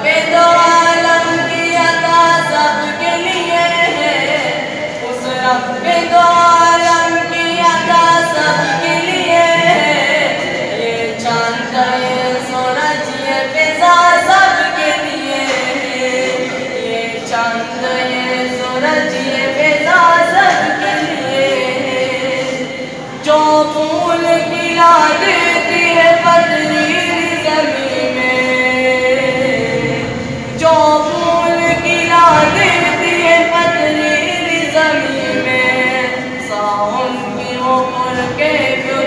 पे दो आलम की अता सबके लिए है, उस रब पे दो आलम की अता सबके लिए है। ये चांद ये सूरज ये फिजा सबके लिए है, ये चांद ये सूरज ये फिजा सबके लिए है। जो फूल खिला देती है पथरीली ज़मीं में, जो फूल खिला देती है पथरीली ज़मीं में, सावन की उम्र के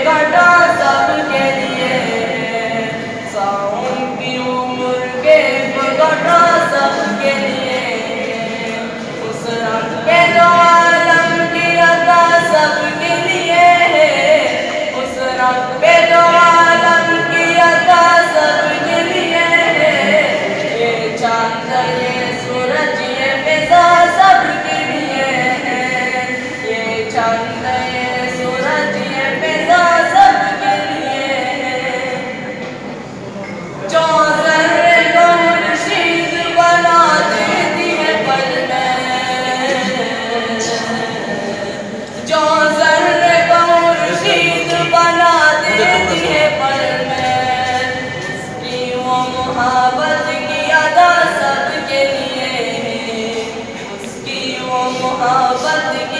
घटा सबके लिए है, सावन की उम्र के घटा सबके लिए है। उस रब पे दो आलम की अता सबके लिए है, उस रब पे दो आलम की अता सबके लिए है। ये चांद ये सूरज ये फिजा सबके लिए है, ये चांद ये सूरज ये फिजा सबके लिए है। जो ज़र्रे को मुर्शीद बना देती है पल में, जो ज़र्रे को मुर्शीद बना देती है पल में, उसकी वो मोहब्बत की अदा सबके लिए है, उसकी वो मोहब्बत की